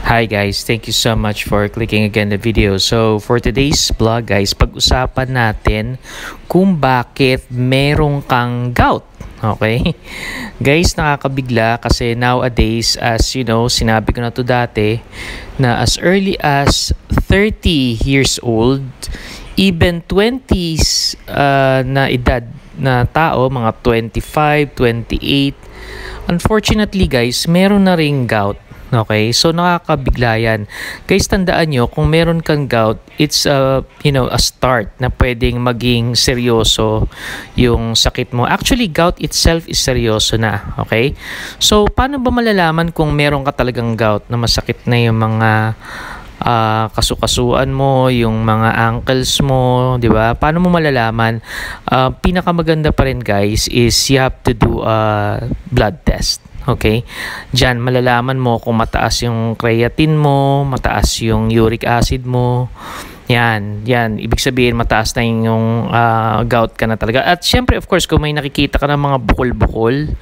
Hi guys, thank you so much for clicking again the video. So for today's vlog guys, pag-usapan natin kung bakit merong kang gout. Okay? Guys, nakakabigla kasi nowadays, as you know, sinabi ko na to dati, na as early as 30 years old, even 20s na edad na tao, mga 25, 28, unfortunately guys, meron na ring gout. Okay, so nakakabigla yan. Guys, tandaan nyo, kung meron kang gout, it's a start na pwedeng maging seryoso yung sakit mo. Actually, gout itself is seryoso na. Okay, so paano ba malalaman kung meron ka talagang gout na masakit na yung mga kasukasuan mo, yung mga ankles mo, di ba? Paano mo malalaman? Pinakamaganda pa rin guys is you have to do a blood test. Okay? Diyan malalaman mo kung mataas yung creatine mo, mataas yung uric acid mo. Yan. Ibig sabihin mataas na yung gout ka na talaga. At syempre, of course, kung may nakikita ka ng mga bukol-bukol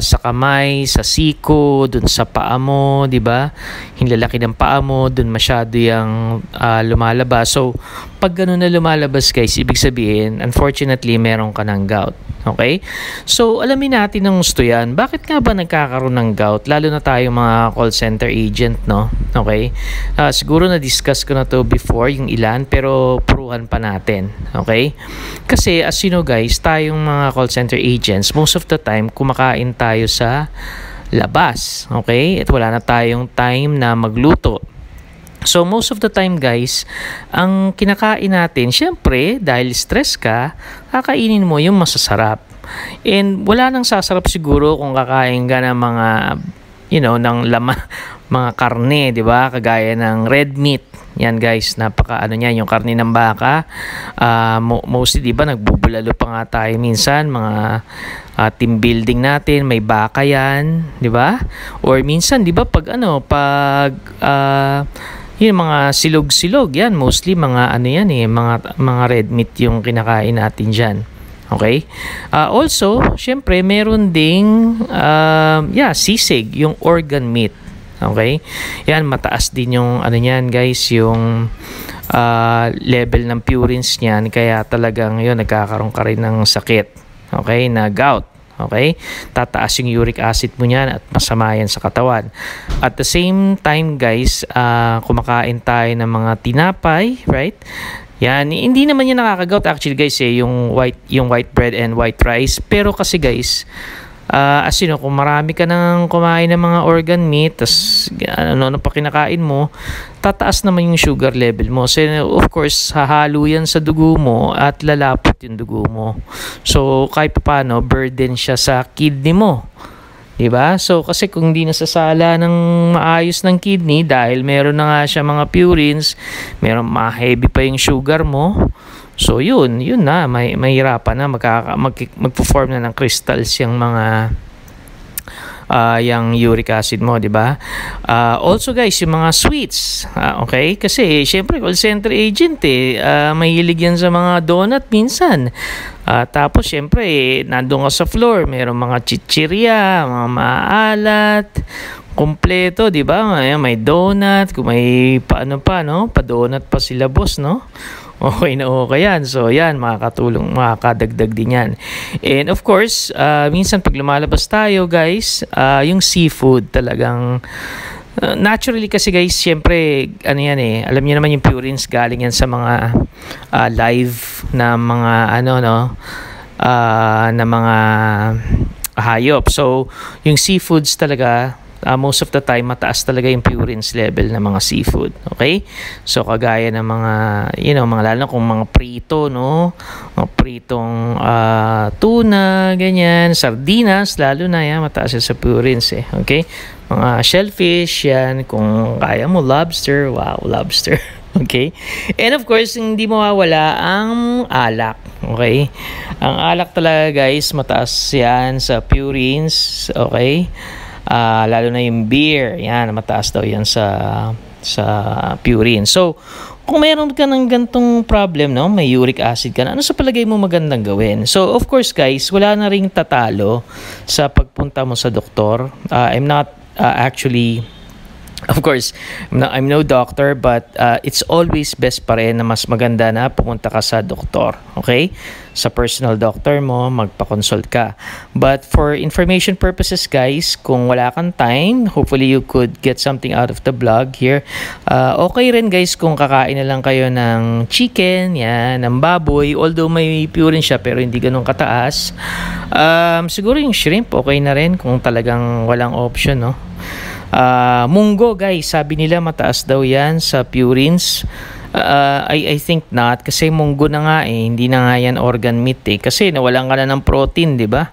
sa kamay, sa siko, dun sa paa mo, di ba? Hinlalaki ng paa mo, dun masyado yung lumalabas. So, pag ganun na lumalabas guys, ibig sabihin, unfortunately, meron ka ng gout. Okay? So, alamin natin ng gusto yan. Bakit nga ba nagkakaroon ng gout? Lalo na tayo mga call center agent, no? Okay? Siguro na-discuss ko na to before, yung ilan, pero puruhan pa natin. Okay? Kasi, as you know guys, tayong mga call center agents, most of the time, kumakain tayo sa labas. Okay? At wala na tayong time na magluto. So, most of the time guys, ang kinakain natin, syempre, dahil stress ka, kakainin mo yung masasarap. And wala nang sasarap siguro kung kakain ka ng mga, ng mga karne, di ba? Kagaya ng red meat. Yan guys, niyan, yung karne ng baka. Mostly, di ba, nagbubulalo pa nga tayo minsan, mga team building natin, may baka yan, di ba? Or minsan, di ba, yung mga silog-silog, yan, mostly mga mga red meat yung kinakain natin dyan. Okay? Also, syempre, meron ding sisig, yung organ meat. Okay? Yan, mataas din yung niyan guys, yung level ng purines niyan, kaya talagang yun, nagkakaroon ka rin ng sakit. Okay? Na gout. Okay? Tataas yung uric acid mo niyan at masama yan sa katawan. At the same time guys, kumakain tayo ng mga tinapay, right? Yan, hindi naman yan nakakagout actually guys yung white bread and white rice. Pero kasi guys, as you know, kung marami ka nang kumain ng mga organ meat, tas ano pa kinakain mo, tataas naman yung sugar level mo. So, of course, hahalo yan sa dugo mo at lalapot yung dugo mo. So, kahit paano, burden siya sa kidney mo. Diba? So, kasi kung di nasasala ng maayos ng kidney, dahil meron na nga siya mga purines, meron heavy pa yung sugar mo, so yun na, mahirapan na, magpo-form na ng crystals yung mga yung uric acid mo, di ba? Also guys, yung mga sweets, okay? Kasi syempre call center agent mahilig yan sa mga donut minsan. Tapos syempre nandun ka sa floor, mayroong mga chichirya, mga maalat, kompleto, di ba? May donut, kung may pa-donut pa sila boss, no? Okay na okay yan. So, yan, makakatulong, makakadagdag din yan. And of course, minsan pag lumalabas tayo, guys, yung seafood talagang, naturally kasi guys, syempre, alam niyo naman yung purines, galing yan sa mga live na mga, na mga hayop. So, yung seafoods talaga, most of the time, mataas talaga yung purines level ng mga seafood. Okay? So, kagaya ng mga, lalo kung mga prito, no? Mga pritong tuna, ganyan, sardinas, lalo na yan, mataas yan sa purines, Okay? Mga shellfish, yan. Kung kaya mo, lobster, wow, lobster. Okay? And of course, hindi mawawala ang alak. Okay? Ang alak talaga, guys, mataas yan sa purines. Okay? Lalo na yung beer, yan, mataas daw yan sa purine. So, kung mayroon ka ng gantong problem, no, may uric acid ka na, ano sa palagay mo magandang gawin? So, of course guys, wala na ring tatalo sa pagpunta mo sa doktor. I'm not actually Of course, I'm no doctor, but it's always best pa rin na mas maganda na pumunta ka sa doktor, okay? Sa personal doctor mo, magpa-consult ka. But for information purposes, guys, kung wala kang time, hopefully you could get something out of the vlog here. Okay rin, guys, kung kakain na lang kayo ng chicken, yan, ng baboy, although may purine siya pero hindi ganun kataas. Siguro yung shrimp, okay na rin kung talagang walang option, no? Munggo, guys, sabi nila mataas daw yan sa purines. I think not, kasi munggo na nga hindi na nga yan organ meat kasi nawalan ka na ng protein, di ba?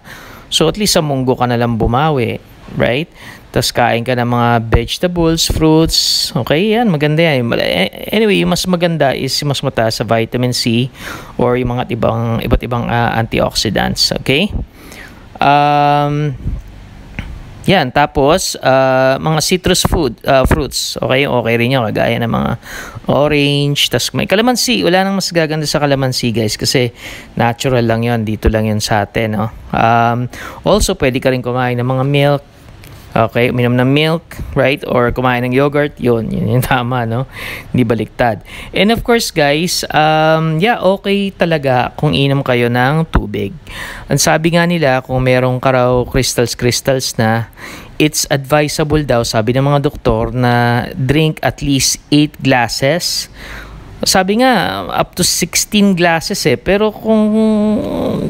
So at least sa munggo ka na lang bumawi, right? Tapos kain ka ng mga vegetables, fruits, okay, yan, maganda yan. Anyway, yung mas maganda is mas mataas sa vitamin C or yung mga iba't ibang antioxidants, okay? Yan, tapos mga citrus fruits, okay rin yun, kagaya ng mga orange, tas may calamansi. Wala nang mas gaganda sa calamansi, guys, kasi natural lang yun, dito lang yun sa atin, no? Also, pwede ka rin kumain ng mga milk, okay, uminom ng milk, right? Or kumain ng yogurt, yun yung tama, no? Hindi baliktad. And of course, guys, okay talaga kung inom kayo ng tubig. Ang sabi nga nila, kung merong ka raw crystals na, it's advisable daw, sabi ng mga doktor, na drink at least 8 glasses. Sabi nga, up to 16 glasses pero kung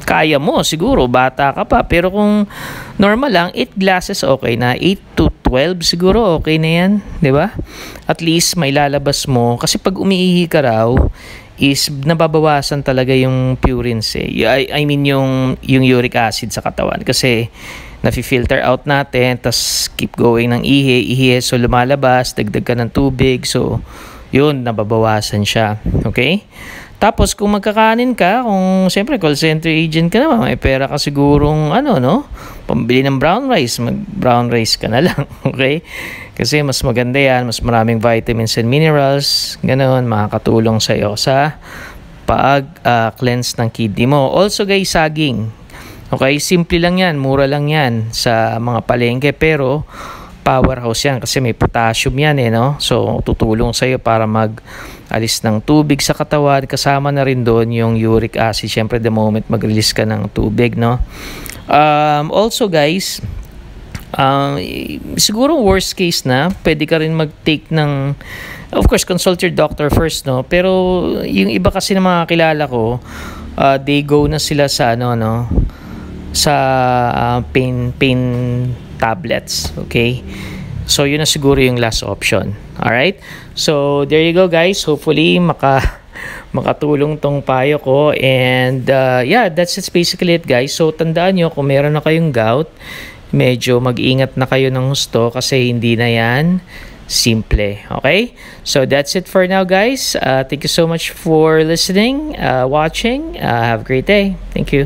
kaya mo, siguro, bata ka pa. Pero kung normal lang, 8 glasses okay na. 8 to 12 siguro okay na yan, di ba? At least may lalabas mo. Kasi pag umiihi ka raw, is nababawasan talaga yung purines I mean yung uric acid sa katawan. Kasi nafi-filter out natin, tas keep going ng ihi, so lumalabas, dagdag ka ng tubig, so yun, nababawasan siya. Okay? Tapos, kung magkakanin ka, kung siyempre call center agent ka naman, may pera ka sigurong, pambili ng brown rice, mag-brown rice ka na lang. Okay? Kasi mas maganda yan, mas maraming vitamins and minerals, ganoon, makakatulong sa'yo sa pag-cleanse ng kidney mo. Also, guys, saging. Okay? Simple lang yan, mura lang yan sa mga palengke, pero powerhouse yan kasi may potassium yan no? So tutulong sa iyo para mag-alis ng tubig sa katawan, kasama na rin doon yung uric acid, syempre the moment mag-release ka ng tubig, no? Also, guys, siguro worst case na pwede ka rin mag-take ng, of course, consult your doctor first, no? Pero yung iba kasi ng mga kilala ko, they go na sila sa sa pain tablets, okay? So yun na siguro yung last option. All right? So there you go, guys. Hopefully makatulong tong payo ko, and that's basically it, guys. So tandaan nyo, kung meron na kayong gout, medyo mag-ingat na kayo ng husto kasi hindi na yan simple. Okay? So that's it for now, guys. Thank you so much for listening, watching. Have a great day. Thank you.